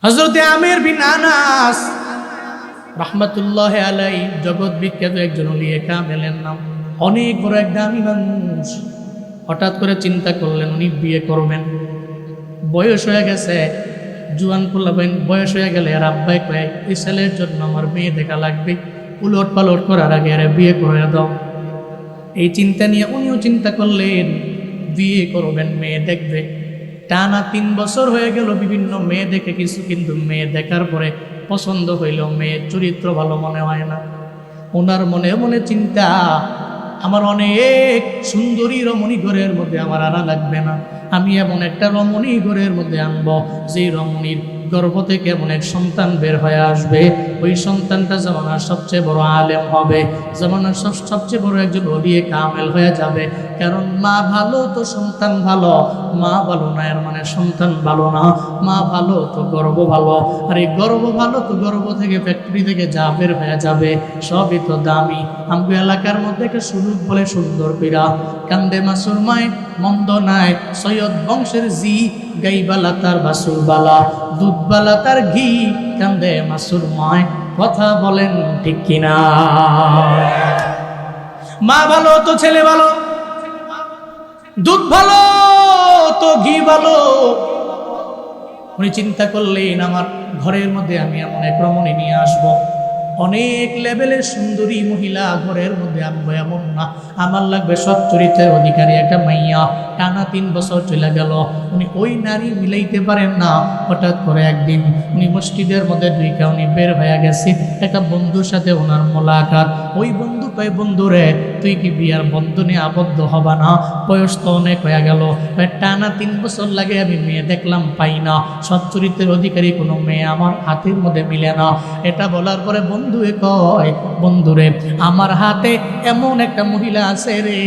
হযরতে আমির বিন আনাস রাহমাতুল্লাহ আলাইহি জগৎ বিখ্যাত একজন ওলিয়ে কামেলের নাম, অনেক বড় এক দামি মানুষ। হঠাৎ করে চিন্তা করলেন উনি বিয়ে করবেন। বয়স হয়ে গেছে, জুয়ান পোলাবেন, বয়স হয়ে গেলে আর আব্বাই কয় এই ছেলের জন্য আমার মেয়ে দেখা লাগবে, উলট পালট করার আগে আর বিয়ে করে দাও। এই চিন্তা নিয়ে উনিও চিন্তা করলেন বিয়ে করবেন, মেয়ে দেখবে। টানা 3 বছর হয়ে গেল, বিভিন্ন মেয়ে দেখে কিছু, কিন্তু মেয়ে দেখার পরে পছন্দ হইল, মেয়ের চরিত্র ভালো মনে হয় না। ওনার মনে মনে চিন্তা, আমার অনেক সুন্দরী রমণী ঘরের মধ্যে আমার আনা লাগবে না, আমি এমন একটা রমণী ঘরের মধ্যে আনবো যে রমণীর গর্ভ থেকে এমন এক সন্তান বের হয়ে আসবে, ওই সন্তানটা জামানার সবচেয়ে বড় আলেম হবে, জামানার সবচেয়ে বড় একজন ওলিয়ে কামেল হয়ে যাবে। কারণ মা ভালো তো সন্তান ভালো, মা ভালো না এর মানে সন্তান ভালো না, মা ভালো তো গর্ভ ভালো, আর এই গর্ভ ভালো তো গর্ভ থেকে ফ্যাক্টরি থেকে যা বের হয়ে যাবে সবই তো দামি। আমগো এলাকার মধ্যে একটা সুযোগ বলে সুন্দর কইরা কান্দে মাসুর মায় মন্দ নাই, সৈয়দ বংশের জি গাইবালা তার বাসুর বালা, দুধবালা তার ঘি, কান্দে মাসুর মায়, কথা বলেন ঠিক কিনা? মা ভালো তো ছেলে ভালো, দুধ ভালো তো ঘি ভালো। উনি চিন্তা করলেন আমার ঘরের মধ্যে আমি এমন এক রমণী নিয়ে আসবো, অনেক লেভেলের সুন্দরী মহিলা ঘরের মধ্যে আনবো, এমন না আমার লাগবে সৎ চরিত্রের অধিকারী একটা মাইয়া। টানা 3 বছর চলে গেল, উনি ওই নারী মিলাইতে পারেন না। হঠাৎ করে একদিন উনি মসজিদের মধ্যে ঢুইকা উনি বের হয়ে গেছে, একটা বন্ধুর সাথে ওনার মোলাকাত। ওই বন্ধু কয়, বন্ধু রে তুই কি বিয়ার বন্ধনে আবদ্ধ হবা না? বয়স তো অনেক হয়ে গেল, টানা 3 বছর লাগে আমি মেয়ে দেখলাম পাই না, সৎ চরিত্রের অধিকারী কোনো মেয়ে আমার হাতের মধ্যে মিলে না। এটা বলার পরে বন্ধুয়ে কয়, বন্ধুরে আমার হাতে এমন একটা মহিলা আছে রে,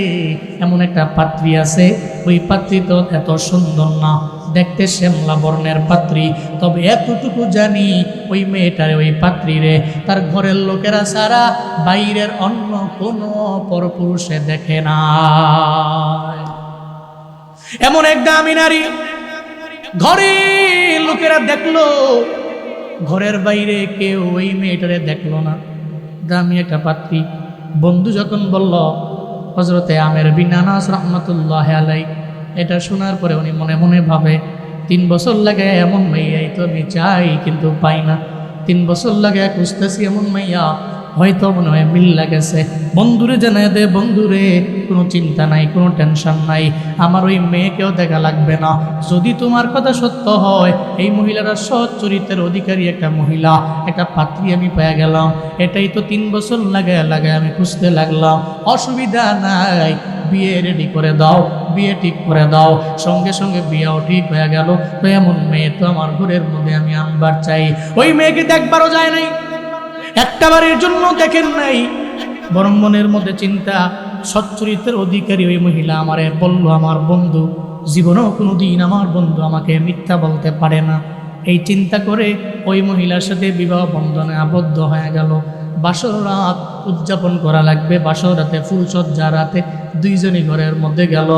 এমন একটা পাত্রী আছে, ওই পাত্রী তো এত সুন্দর না, দেখতে শ্যামলা বর্ণের পাত্রী, তবে এতটুকু জানি ওই মেয়েটারে, ওই পাত্রীরে তার ঘরের লোকেরা সারা বাইরের অন্য কোনো পরপুরুষে দেখে না। এমন এক দামি নারী ঘরের লোকেরা দেখলো, ঘরের বাইরে কেউ ওই মেয়েটারে দেখলো না, দামি একটা পাত্রী। বন্ধু যখন বলল হযরতে আমির বিন আনাস রাহমাতুল্লাহ আলাইহি, এটা শোনার পরে উনি মনে মনে ভাবে 3 বছর লাগে এমন মাইয়াই তো আমি চাই কিন্তু পাই না, 3 বছর লাগে খুঁজতেছি এমন মাইয়া, হয়তো মনে হয় মিল লাগেছে। বন্ধুরে জানাই দে, বন্ধুরে কোনো চিন্তা নাই, কোনো টেনশন নাই, আমার ওই মেয়েকেও দেখা লাগবে না। যদি তোমার কথা সত্য হয়, এই মহিলারা সৎ চরিত্রের অধিকারী একটা মহিলা, একটা পাত্রী আমি পেয়ে গেলাম, এটাই তো 3 বছর লাগে আমি খুঁজতে লাগলাম, অসুবিধা নাই, বিয়ে রেডি করে দাও, বিয়ে ঠিক করে দাও। সঙ্গে সঙ্গে বিয়েও ঠিক হয়ে গেল। তো এমন মেয়ে তো আমার ঘরের মধ্যে আমি আনবার চাই। ওই মেয়েকে দেখবারও যায় নাই, একটা বারের জন্য দেখেন নাই, বরং মনের মধ্যে চিন্তা, সচ্চরিত্রের অধিকারী ওই মহিলা আমারে বলল আমার বন্ধু, জীবনেও কোনো দিন আমার বন্ধু আমাকে মিথ্যা বলতে পারে না। এই চিন্তা করে ওই মহিলার সাথে বিবাহ বন্ধনে আবদ্ধ হয়ে গেল। বাসর রাত উদযাপন করা লাগবে, বাসর রাতে ফুলসজ্জা রাতে দুইজনই ঘরের মধ্যে গেল।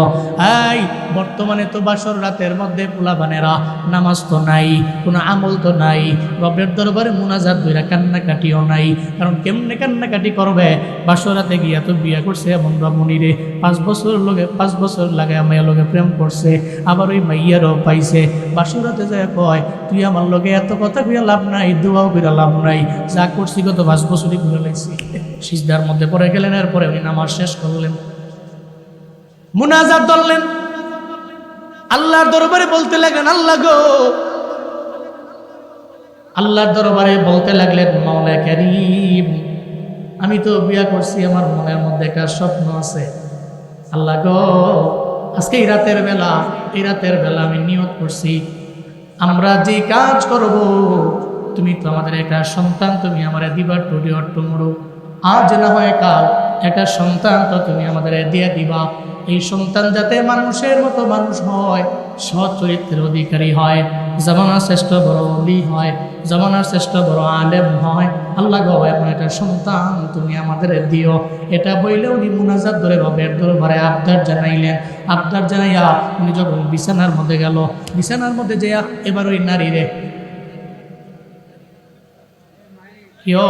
এই বর্তমানে তো বাসর রাতের মধ্যে পোলাপানেরা নামাজ তো নাই, কোনো আমল তো নাই, রবের দরবারে মুনাজাত দইরা কান্নাকাটিও নাই। কারণ কেমনে কান্নাকাটি করবে? বাসর রাতে গিয়া তো বিয়া করছে এমন রমণীরে, 5 বছর লাগে মাইয়া লগে প্রেম করছে, আবার ওই মাইয়ারও পাইছে। বাসর রাতে যায় কয়, তুই আমার লগে এত কথা কইয়া লাভ নাই, দোয়াও কইরা লাভ নাই, যা করছি কত 5 বছরই ঘুরে লাগছি। সিজদার মধ্যে পড়ে গেলেন, এরপরে উনি নামাজ শেষ করলেন, মুনাজাত ধরলেন, আল্লাহর দরবারে বলতে লাগলেন, আল্লাহ গো, আল্লাহর দরবারে বলতে লাগলেন, মাওলা কারীম, আমি তো বিয়া করছি, আমার মনের মধ্যে একটা স্বপ্ন আছে, আল্লাহ গো, আজকে এই রাতের বেলা আমি নিয়ত করছি, আমরা যে কাজ করব, তুমি তো আমাদের একটা সন্তান তুমি আমারে দিবা, টুডে অর টুমরো, আজ না হয় কাল একটা সন্তান তো তুমি আমাদের দিয়ে দিবা। এই সন্তান যাতে মানুষের মতো মানুষ হয়, সৎ চরিত্রের অধিকারী হয়, জামানার শ্রেষ্ঠ বড় ওলি হয়, জামানার শ্রেষ্ঠ বড় আলেম হয়, আল্লাহ গো এমন একটা সন্তান তুমি আমাদের দিও। এটা বইলে উনি মুনাজাত ধরে রবের দরবারে আবদার জানাইলেন। আবদার জানাইয়া উনি যখন বিছানার মধ্যে গেল, বিছানার মধ্যে যাইয়া এবার ওই নারীরে ইয়ো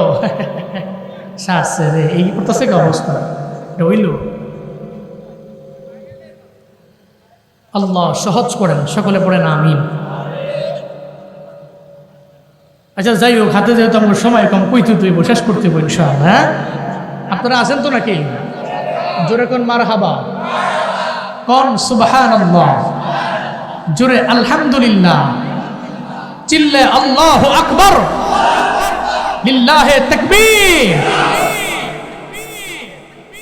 সারছে রে, এই করতেছে কি অবস্থা, এটা হইল। আল্লাহ সহজ করেন, সকলে পড়েন আমিন। আচ্ছা যাই হোক, হাতে যেহেতু আমার সময় কম, কইতে তুই শেষ করতে হইব ইনশাআল্লাহ। হ্যাঁ, আপনারা আছেন তো নাকি? জোরে কোন মারহাবা, কোন সুবহানাল্লাহ, জোরে আলহামদুলিল্লাহ, চিল্লে আল্লাহু আকবার, লিল্লাহে তাকবীর।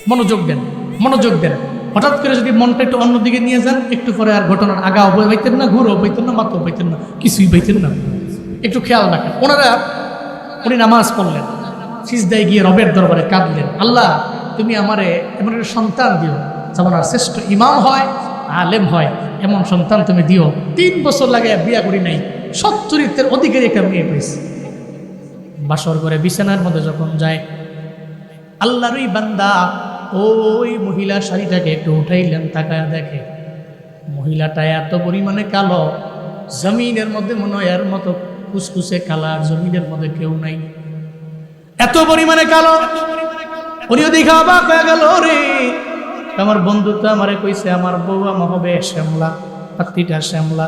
মনোযোগ দেন, মনোযোগ দেন। হঠাৎ করে যদি মনটা একটু অন্যদিকে নিয়ে যান, একটু পরে আর ঘটনার আগাও বইতেন না, ঘুরো বইতেন না, মাত্র বইতেন না, কিছুই বইতেন না। একটু খেয়াল রাখেন। উনি নামাজ পড়লেন, সিজদায় গিয়ে রবের দরবারে কাঁদলেন, আল্লাহ তুমি আমারে এমন একটা সন্তান দিও যেমন শ্রেষ্ঠ ইমাম হয়, আলেম হয়, এমন সন্তান তুমি দিও। 3 বছর লাগে বিয়া করি নাই, সৎ চরিত্রের অধিকারী একটা মেয়ে পেয়েছি। বাসর করে বিছানার মধ্যে যখন যায়, আল্লাহরই বান্দা ওই মহিলা শাড়িটাকে একটু উঠাইলেন, তাকায় দেখে মহিলাটা এত পরিমাণে কালো, জমিনের মধ্যে মনে হয় এর মতো কুসকুসে কালার জমিনের মধ্যে কেউ নাই, এত পরিমাণে কালো। উনিও দেখা অবাক হয়ে গেল, রে আমার বন্ধু তো আমারে কইছে আমার বউ আমার হবে শ্যামলা, পাত্তিটা শ্যামলা,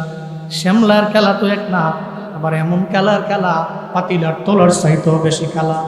শ্যামলার কালা তো এক না, আবার এমন কালার কালা পাতিলার তলার চাইতেও বেশি কালা।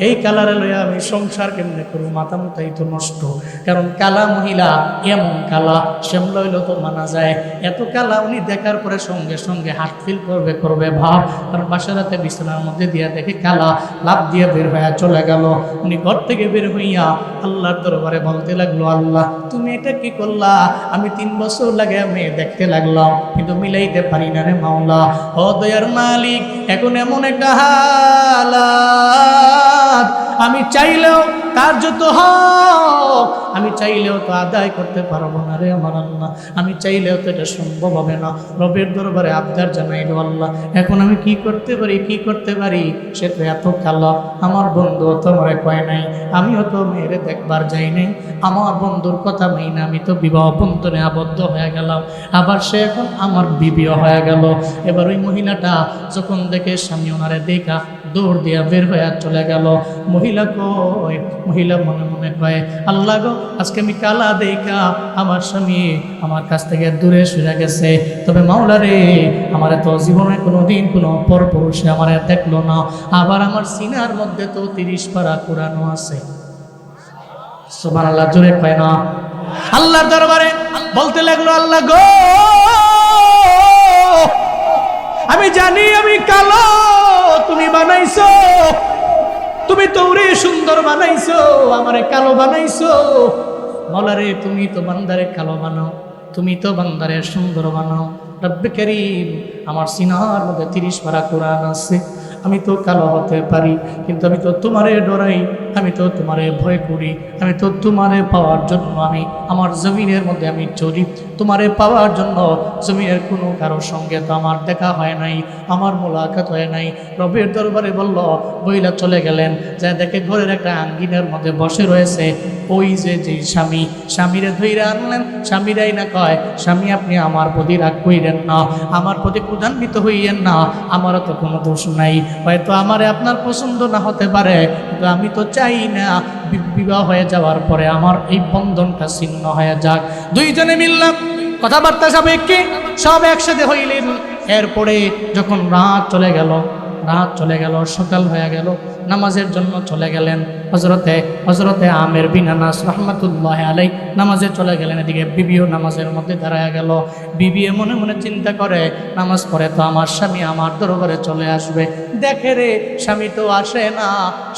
এই কালারে লইয়া আমি সংসার কেমনে করবো, মাথা মুতাই তো নষ্ট। কারণ কালা মহিলা এমন কালা, শ্যামলা হইলেও তো মানা যায়, এত কালা। উনি দেখার পরে সঙ্গে সঙ্গে হার্ট ফিল করবে ভাব, কারণ বাসারাতে বিছানার মধ্যে দিয়া দেখে কালা, লাভ দিয়ে বের হইয়া চলে গেল। উনি ঘর থেকে বের হইয়া আল্লাহর দরবারে বলতে লাগলো, আল্লাহ তুমি এটা কি করলা? আমি 3 বছর লাগে মেয়ে দেখতে লাগলাম, কিন্তু মিলাইতে পারি না রে মাওলা। ও দয়ার মালিক, এখন এমন একটা হালাত, আমি চাইলেও তার যত হক আমি চাইলেও তো আদায় করতে পারবো না রে আমার আল্লাহ, আমি চাইলেও তো এটা সম্ভব হবে না। রবের দরবারে আবদার জানাইলো, আল্লাহ এখন আমি কি করতে পারি, কি করতে পারি? সে তো এত কালো, আমার বন্ধু তো আমারে কয় নাই, আমিও তো মেয়েরে দেখবার যাই নাই, আমার বন্ধুর কথা মাইনা আমি তো বিবাহ বন্ধনে আবদ্ধ হয়ে গেলাম, আবার সে এখন আমার বিবিও হয়ে গেল। এবার ওই মহিলাটা যখন দেখে স্বামী ওনারে দেখা দৌড় দিয়া বের হয়ে চলে গেল। মহিলা কয়, মহিলা মনে মনে কয়, আল্লাহ গো আজকে আমি কালা দেখা আমার স্বামী আমার কাছ থেকে দূরে সরে গেছে, তবে মাওলা রে আমার তো জীবনে কোনোদিন কোনো পরপুরুষে আমার দেখলো না, আবার আমার সিনার মধ্যে তো 30 পারা কোরআন আছে। সুবহানাল্লাহ, জোরে কয় না। আল্লাহর দরবারে বলতে লাগলো, আল্লাহ গো আমি জানি আমি কালো, তুমি বানাইছো, তুমি তোরে সুন্দর বানাইছো, আমারে কালো বানাইছো। মাওলা রে তুমি তো বান্দারে কালো বানাও, তুমি তো বান্দারে সুন্দর বানাও। রব্বে কারীম, আমার সিনার মধ্যে 30 পারা কোরআন আছে, আমি তো কালো হতে পারি, কিন্তু আমি তো তোমারে ডরাই, আমি তো তোমারে ভয় করি, আমি তো তোমারে পাওয়ার জন্য আমি আমার জমিনের মধ্যে আমি চলি, তোমারে পাওয়ার জন্য জমিনের কোনো কারোর সঙ্গে তো আমার দেখা হয় নাই, আমার মোলাকাত হয় নাই। রবের দরবারে বলল, বইলা চলে গেলেন, যা দেখে ঘরের একটা আঙ্গিনার মধ্যে বসে রয়েছে ওই যে স্বামী, স্বামীরে ধইরা আনলেন। স্বামীরাই না কয়, স্বামী আপনি আমার প্রতি রাগ কইরেন না, আমার প্রতি ক্রোধান্বিত হইয়েন না, আমারও তো কোনো দোষ নাই, হয়তো আমারে আপনার পছন্দ না হতে পারে, কিন্তু আমি তো চাই না বিবাহ হয়ে যাওয়ার পরে আমার এই বন্ধনটা ছিন্ন হয়ে যাক। দুইজনে মিললাম, কথাবার্তা সাপেক্ষে সব একসাথে হইলেন। এরপরে যখন রাত চলে গেল, সকাল হয়ে গেল, নামাজের জন্য চলে গেলেন। হজরতে আমের বিন আনাস রাহমাতুল্লাহ আলাই নামাজে চলে গেলেন। এদিকে বিবিও নামাজের মধ্যে দাঁড়ায় গেল। বিবি মনে মনে চিন্তা করে, নামাজ পড়ে তো আমার স্বামী আমার দরবারে চলে আসবে, দেখে রে স্বামী তো আসে না,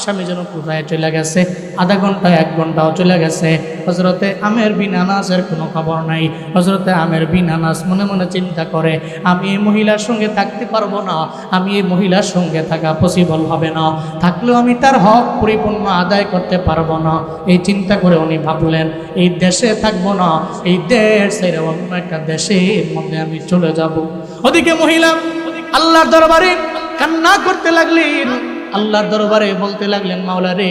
স্বামী যেন কোথায় চলে গেছে, আধা ঘন্টা 1 ঘন্টাও চলে গেছে, হজরতে আমের বিন আনাসের কোনো খবর নাই। হজরতে আমের বিন আনাস মনে মনে চিন্তা করে, আমি এই মহিলার সঙ্গে থাকতে পারবো না, আমি এই মহিলার সঙ্গে থাকা পসিবল হবে না, থাকলেও আমি তার হক পরিপূর্ণ আদায় করতে পারবো না। এই চিন্তা করে উনি ভাবলেন, এই দেশে থাকবো না, এই দেশ ছেড়ে অন্য একটা দেশের মধ্যে আমি চলে যাব। ওদিকে মহিলা আল্লাহর দরবারে কান্না করতে লাগলেন, আল্লাহর দরবারে বলতে লাগলেন, মাওলা রে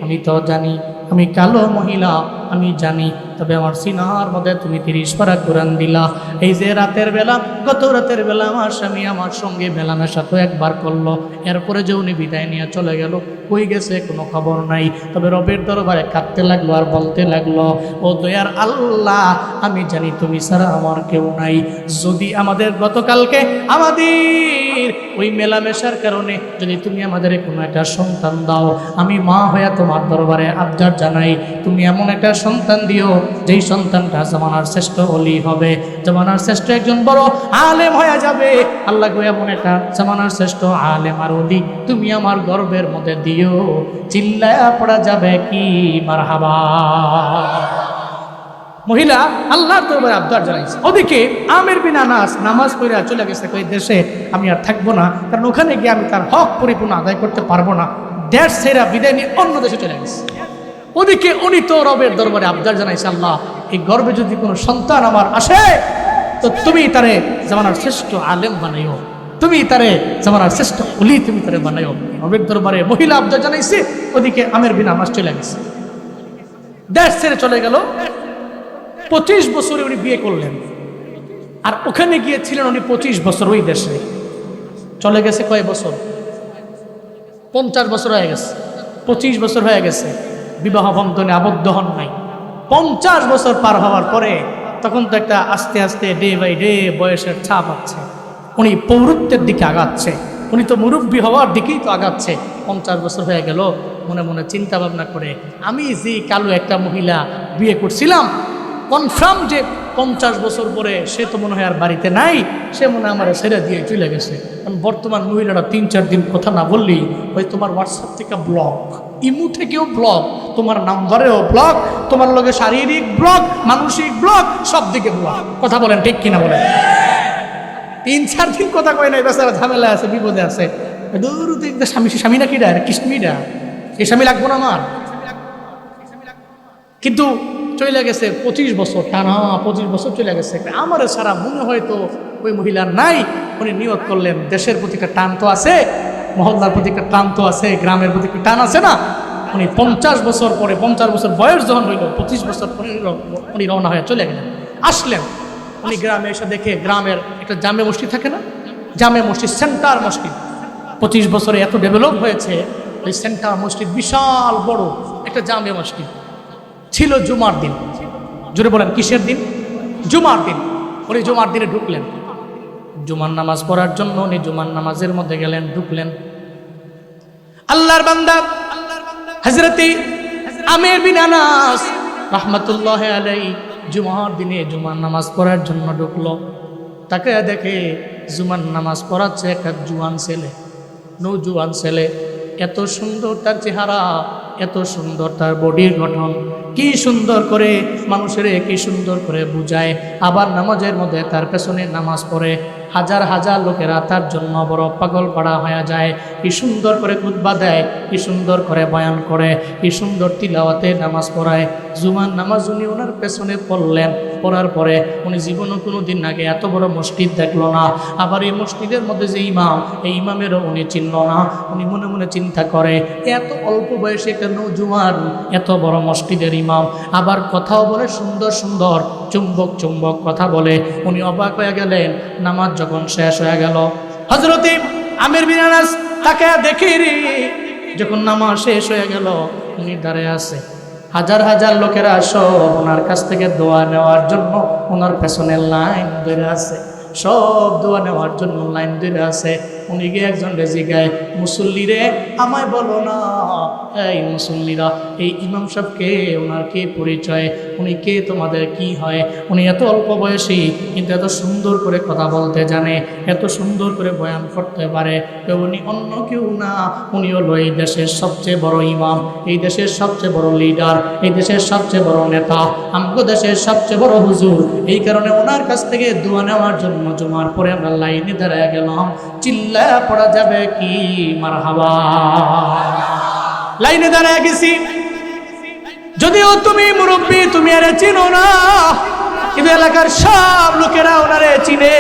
আমি তো জানি আমি কালো মহিলা, আমি জানি তবে আমার সিনার মধ্যে তুমি 30 পারা কোরআন দিলা। এই যে রাতের বেলা, গত রাতের বেলা আমার স্বামী আমার সঙ্গে মেলামেশা তো একবার করলো, এরপরে যে উনি বিদায় নিয়ে চলে গেল, কই গেছে কোনো খবর নাই। তবে রবের দরবারে কাঁদতে লাগলো আর বলতে লাগলো, ও দয়ার আল্লাহ, আমি জানি তুমি ছাড়া আমার কেউ নাই। যদি আমাদের গতকালকে আমাদের ওই মেলামেশার কারণে যদি তুমি আমাদের কোনো একটা সন্তান দাও, আমি মা হইয়া তোমার দরবারে আবদার জানাই, তুমি এমন একটা সন্তান দিও যেই সন্তানটা জামানার শ্রেষ্ঠ ওলি হবে, জামানার শ্রেষ্ঠ একজন বড় আলেম হয়ে যাবে। আল্লাহ গো, এমন একটা জামানার শ্রেষ্ঠ আলেম আর ওলি তুমি আমার গর্বের মধ্যে দিও। চিল্লায়া পড়া যাবে কি মারহাবা। মহিলা আল্লাহর দরবারে আবদার জানাইছে। ওদিকে আমের বিন আনাস নামাজ পড়ে চলে গেছে ওই দেশে, আমি আর থাকবো না, কারণ ওখানে গিয়ে আমি তার হক পরিপূর্ণ আদায় করতে পারবো না। দেশ ছেড়ে বিদায় নিয়ে অন্য দেশে চলে গেছে। ওদিকে উনি তো রবের দরবারে আবদার জানাইছে, আল্লাহ, এই গর্বে যদি কোনো সন্তান আমার আসে তো তুমি তারে জামানার শ্রেষ্ঠ আলেম বানাইও, তুমি তারে জামানার শ্রেষ্ঠ ওলি তুমি তারে বানাইও। রবের দরবারে মহিলা আবদার জানাইছে, ওদিকে আমের বিন আনাস চলে গেছে, দেশ ছেড়ে চলে গেল। 25 বছরে উনি বিয়ে করলেন, আর ওখানে গিয়েছিলেন উনি 25 বছর ওই দেশে। চলে গেছে কয় বছর? 50 বছর হয়ে গেছে। 25 বছর হয়ে গেছে, বিবাহ বন্ধনে আবদ্ধ হন নাই। 50 বছর পার হওয়ার পরে তখন তো একটা আস্তে আস্তে ডে বাই ডে বয়সের ছাপ আছে, উনি পৌরত্বের দিকে আগাচ্ছে, উনি তো মুরব্বী হওয়ার দিকেই তো আগাচ্ছে। 50 বছর হয়ে গেল, মনে মনে চিন্তা ভাবনা করে, আমি যে কালো একটা মহিলা বিয়ে করছিলাম, কনফার্ম যে 50 বছর পরে সে তো মনে হয় আর বাড়িতে নাই, সে মনে হয় আমার ছেড়ে দিয়ে চলে গেছে। কারণ বর্তমান মহিলারা 3-4 দিন কথা না বললেই ওই তোমার হোয়াটসঅ্যাপ থেকে ব্লক, ইমু থেকেও ব্লক, তোমার নাম্বারেও ব্লক, তোমার লগে শারীরিক ব্লক, মানসিক ব্লক, সব দিকে ব্লক। কথা বলেন ঠিক কিনা বলেন? 3-4 দিন কথা কয় নাই, বেচারা ঝামেলা আছে, বিপদে আছে। দূর দেখতে স্বামী না কিডা, কিসমিডা, এই স্বামী লাগবো না আমার। কিন্তু চলে গেছে 25 বছর, টানা 25 বছর চলে গেছে। আমার সারা মনে হয়তো ওই মহিলার নাই। উনি নিয়ত করলেন, দেশের প্রতি একটা টান তো আছে, মহল্লার প্রতি একটা টান তো আছে, গ্রামের প্রতি একটা টান আছে না। উনি 50 বছর পরে, 50 বছর বয়স যখন হইল, 25 বছর পরে উনি রওনা হয়ে চলে গেলেন। আসলেন উনি গ্রামে এসে দেখে, গ্রামের একটা জামে মসজিদ থাকে না, জামে মসজিদ, সেন্টার মসজিদ 25 বছরে এত ডেভেলপ হয়েছে। ওই সেন্টার মসজিদ বিশাল বড় একটা জামে মসজিদ ছিল। জুমার দিন, জোরে বলেন কিসের দিন? জুমার দিন। উনি জুমার দিনে ঢুকলেন জুমার নামাজ পড়ার জন্য। উনি জুমার নামাজের মধ্যে গেলেন, ঢুকলেন। আল্লাহর বান্দা হযরতে আমের বিন আনাস রাহমাতুল্লাহি আলাইহি জুমার দিনে জুমার নামাজ পড়ার জন্য ঢুকলো। তাকে দেখে জুমার নামাজ পড়াচ্ছে একটা জুয়ান ছেলে, নৌজুয়ান ছেলে। এত সুন্দর তার চেহারা, এত সুন্দর তার বডির গঠন, কি সুন্দর করে মানুষের কি সুন্দর করে বুঝায়। আবার নামাজের মধ্যে তার পেছনে নামাজ পড়ে, হাজার হাজার লোকেরা তার জন্য বড় পাগল পাড়া হয়ে যায়। কি সুন্দর করে খুতবা দেয়, কি সুন্দর করে বয়ান করে, কি সুন্দর তিলাওয়াতে নামাজ পড়ায়। জুমার নামাজ উনি ওনার পেছনে পড়লেন। পড়ার পরে উনি জীবনও কোনো দিন আগে এত বড় মসজিদ দেখলো না। আবার এই মসজিদের মধ্যে যে ইমাম, এই ইমামেরও উনি চিনল না। উনি মনে মনে চিন্তা করে, এত অল্প বয়সে একটা নৌজুয়ান, এত বড় মসজিদের ইমাম, আবার কথাও বলে সুন্দর সুন্দর চুম্বক চুম্বক কথা বলে। উনি অবাক হয়ে গেলেন। নামাজ যখন শেষ হয়ে গেল, হযরতে আমের বিন আনাস তাকে দেখে রে, যখন নামাজ শেষ হয়ে গেল, উনি দাঁড়িয়ে আছে। হাজার হাজার লোকেরা সব ওনার কাছ থেকে দোয়া নেওয়ার জন্য ওনার পেছনে লাইন ধরে আছে, সব দোয়া নেওয়ার জন্য লাইন ধরে আছে। উনি গিয়ে একজন জিগায়, মুসল্লি রে, আমায় বলো না, এই মুসল্লিরা, এই ইমাম সাহেবকে, ওনার কে পরিচয়, উনি কে, তোমাদের কি হয়? উনি এত অল্প বয়সী কিন্তু এত সুন্দর করে কথা বলতে জানে, এত সুন্দর করে বয়ান করতে পারে। উনি অন্য কেউ না, উনি হলো এই দেশের সবচেয়ে বড় ইমাম, এই দেশের সবচেয়ে বড় লিডার, এই দেশের সবচেয়ে বড় নেতা, আমগো দেশের সবচেয়ে বড় হুজুর। এই কারণে ওনার কাছ থেকে দোয়া নেওয়ার জন্য জুমার পরে আমরা লাইনে দাঁড়ায় গেলাম। চিল্লা পড়া যাবে কি মারহাবা। লাইনে দাঁড়ায় গেছি। যদিও তুমি মুরব্বী, তুমি আরে চিনো না, কিন্তু এলাকার সব লোকেরা ওনারে চিনে।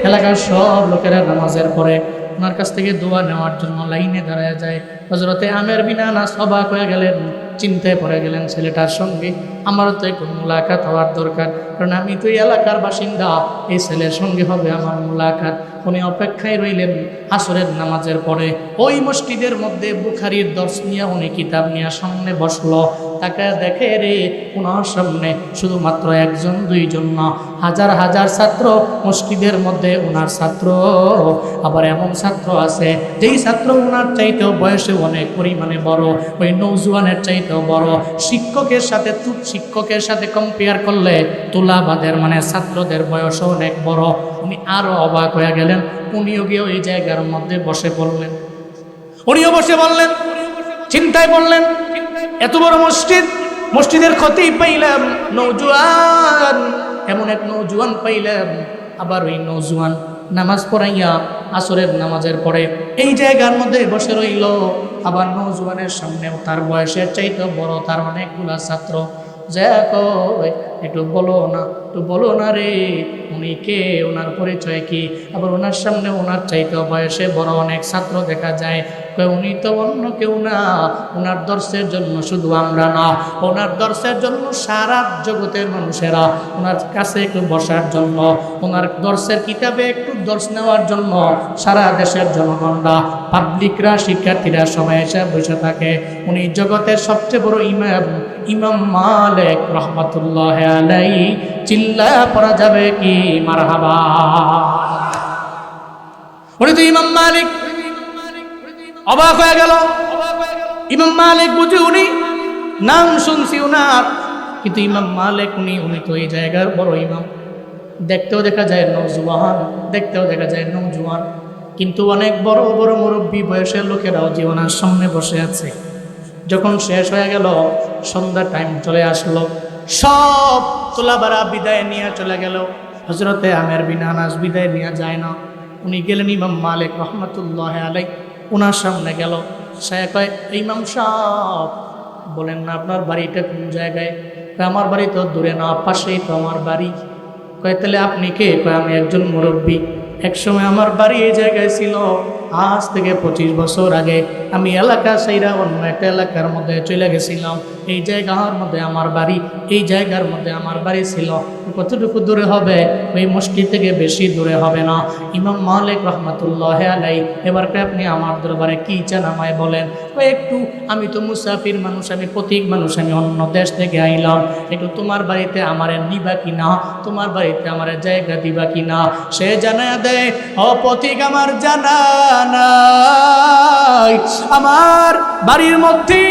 এলাকার সব লোকেরা নামাজের পরে ওনার কাছ থেকে দোয়া নেওয়ার জন্য লাইনে দাঁড়ায় যায়। হযরতে আমের বিন আনাস অবাক হয়ে গেলেন। চিন্তায় পড়ে গেলেন ছেলেটার সঙ্গে আমারও তো একটু মুলাকাত হওয়ার দরকার, কারণ আমি তো এই এলাকার বাসিন্দা, এই ছেলের সঙ্গে হবে আমার মুলাকাত। উনি অপেক্ষায় রইলেন আসরের নামাজের পরে। ওই মসজিদের মধ্যে বুখারীর দর্শ নিয়ে উনি কিতাব নিয়ে সামনে বসলো। তাকে দেখে রে ওনার সামনে শুধুমাত্র একজন দুইজন না, হাজার হাজার ছাত্র মসজিদের মধ্যে ওনার ছাত্র। আবার এমন ছাত্র আছে যেই ছাত্র ওনার চাইতেও বয়সে অনেক পরিমাণে বড়, ওই নৌজওয়ানের চাইতেও বড়। শিক্ষকের সাথে কম্পেয়ার করলে তুলাবাদের মানে ছাত্রদের বয়সও অনেক বড়। উনি আরো অবাক হয়ে গেলেন। উনিও গিয়ে ওই জায়গার মধ্যে বসে পড়লেন। উনিও বসে বললেন, চিন্তায় পড়লেন, এত বড় মসজিদ, মসজিদের খতিব পাইলাম নৌজওয়ান, এমন এক নৌজওয়ান পাইলাম। আবার ওই নৌজওয়ান নামাজ পড়াইয়া আসরের নামাজের পরে এই জায়গার মধ্যে বসে রইল। আবার নৌজওয়ানের সামনেও তার বয়সের চাইতে বড় তার অনেকগুলা ছাত্র। একটু বলো না রে, উনি কে, ওনার পরিচয় কি? আবার ওনার সামনে ওনার চাইতে বয়সে বড় অনেক ছাত্র দেখা যায়। উনি তো অন্য কেউ না, ওনার দর্শের জন্য শুধু আমরা না, ওনার দর্শের জন্য সারা জগতের মানুষেরা ওনার কাছে একটু বসার জন্য, ওনার দর্শের কিতাবে একটু দর্শ নেওয়ার জন্য সারা দেশের জনগণরা, পাবলিকরা, শিক্ষার্থীরা সবাই এসে বসে থাকে। উনি জগতের সবচেয়ে বড় ইমাম মালিক রহমাতুল্লাহ আলাইহি। চিল্লা পড়া যাবে কি মারহাবা? উনি তো ইমাম মালিক। অবাক হয়ে গেল ইমাম মালিক, বুঝি উনি নাম শুনছি উনার, কিন্তু ইমাম মালিক উনি তো এই জায়গার বড় ইমাম। দেখতেও দেখা যায় নৌজওয়ান, কিন্তু অনেক বড় বড় মুরব্বী বয়সের লোকেরাও জীবনের সামনে বসে আছে। যখন শেষ হয়ে গেল, সন্ধ্যা টাইম চলে আসলো, সব তোলাবারা বিদায় নিয়ে চলে গেল। হযরতে আমের বিন আনাস বিদায় নিয়ে যায় না। উনি গেলেন ইমাম মালিক রহমাতুল্লাহ আলাইহি, ওনার সামনে গেল। সে কয়, ইমাম সাহেব বলেন না আপনার বাড়িটা কোন জায়গায়? আমার বাড়ি তো দূরে না, পাশেই তো আমার বাড়ি। কয় তাহলে আপনি কে? কয় আমি একজন মুরব্বী, একসময় আমার বাড়ি এই জায়গায় ছিল, আজ থেকে 25 বছর আগে আমি এলাকা সাইরা অন্য একটা এলাকার মধ্যে চলে গেছিলাম। এই জায়গার মধ্যে আমার বাড়ি, এই জায়গার মধ্যে আমার বাড়ি ছিল। কতটুকু দূরে হবে? ওই মসজিদ থেকে বেশি দূরে হবে না। ইমাম মালিক রহমাতুল্লাহ আলাইহি এবার আপনি আমার দরবারে কি চান আমায় বলেন। একটু, আমি তো মুসাফির মানুষ, আমি পথিক মানুষ, আমি অন্য দেশ থেকে আইলাম, একটু তোমার বাড়িতে আমারে নিবা কিনা, তোমার বাড়িতে আমার জায়গা দিবা কিনা? সে জানা দেয়, ও পথিক আমার জানা নাই, আমার বাড়ির মধ্যে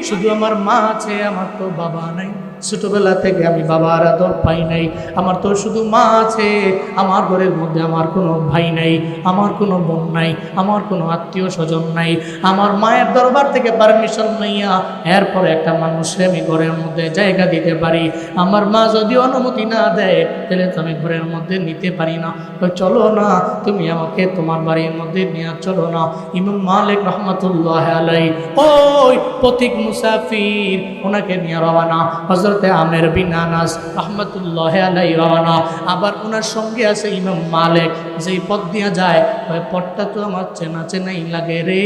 শুধু আমার মা আছে, আমার তো বাবা নাই। ছোটবেলা থেকে আমি বাবার আদর পাই নাই, আমার তো শুধু মা আছে। আমার ঘরের মধ্যে আমার কোনো ভাই নাই, আমার কোনো বোন নাই, আমার কোনো আত্মীয় স্বজন নাই। আমার মায়ের দরবার থেকে পারমিশন নাইয়া এরপরে একটা মানুষকে আমি ঘরের মধ্যে জায়গা দিতে পারি। আমার মা যদি অনুমতি না দেয় তাহলে তো আমি ঘরের মধ্যে নিতে পারি না। চলো না, তুমি আমাকে তোমার বাড়ির মধ্যে নিয়ে চলো না। ইমাম মালিক রহমাতুল্লাহ আলাইহি ওই পথিক মুসাফির, ওনাকে নিয়ে রওনা। হযরতে আমের বিন আনাস রহমাতুল্লাহ আলাইহি রওনা। আবার ওনার সঙ্গে আছে ইমাম মালিক। যেই পথ দিয়ে যায়, ওই পথটা তো আমার চেনা চেনাই লাগে রে,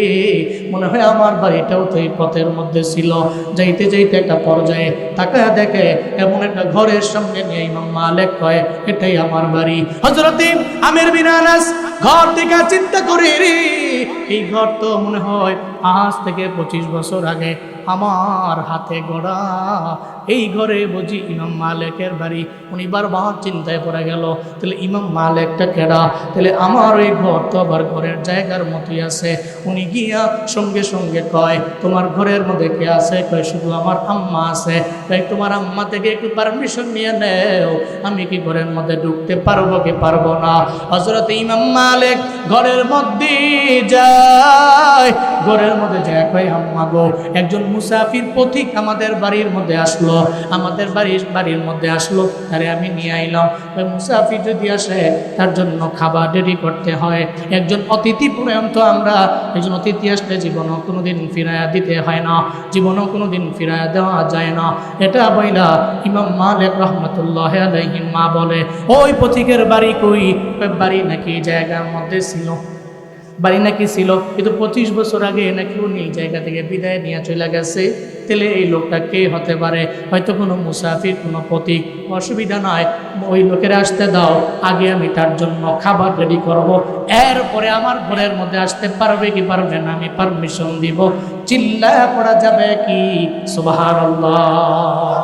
মনে হয় আমার বাড়িটাও তো এই পথের মধ্যে ছিল। যাইতে যাইতে একটা পর্যায়ে তাকায় দেখে এমন একটা ঘরের সামনে নিয়ে ইমাম মালিক কয়, এটাই আমার বাড়ি। হযরতে আমের বিন আনাস ঘর থেকে চিন্তা করে, রে এই ঘর তো মনে হয় আজ থেকে 25 বছর আগে আমার হাতে গড়া। এই ঘরে বুঝি ইমাম মালিকের বাড়ি। উনি বারবার চিন্তায় পড়ে গেল, তাহলে ইমাম মালিকটা কেডা? তাহলে আমার ওই ঘর তো আবার ঘরের জায়গার মতোই আছে। উনি গিয়া সঙ্গে সঙ্গে কয়, তোমার ঘরের মধ্যে কে আছে? কয় শুধু আমার আম্মা আছে। কয় তোমার আম্মা থেকে একটু পারমিশন নিয়ে নেও, আমি কি ঘরের মধ্যে ঢুকতে পারবো কি পারবো না? হযরত ইমাম মালিক ঘরের মধ্যে যায়। ঘরের মধ্যে যায়, কয় আম্মা গো, একজন মুসাফির পথিক আমাদের বাড়ির মধ্যে আসলো, আমাদের বাড়ির মধ্যে আসলো, তারে আমি নিয়ে আইলাম। ওই মুসাফির যদি আসে তার জন্য খাবার রেডি করতে হয়। একজন অতিথি পর্যন্ত আমরা, একজন অতিথি আসলে জীবনও কোনোদিন ফিরাইয়া দিতে হয় না, জীবনও কোনোদিন ফিরাইয়া দেওয়া যায় না। এটা বইলা ইমাম মালিক রহমাতুল্লাহ আলাইহি মা বলে, ওই পথিকের বাড়ি কই? বাড়ি নাকি জায়গার মধ্যে ছিল। বাড়ি নাকি ছিল, কিন্তু 25 বছর আগে নাকি উনি এই জায়গা থেকে বিদায় নিয়ে চলে গেছে। তাহলে এই লোকটা কে হতে পারে? হয়তো কোনো মুসাফির, কোনো পথিক। অসুবিধা নয়, ওই লোকের আসতে দাও, আগে আমি তার জন্য খাবার রেডি করব, এরপরে আমার ঘরের মধ্যে আসতে পারবে কি পারবে না আমি পারমিশন দিব। চিল্লায়া পড়া যাবে কি সুবহানাল্লাহ?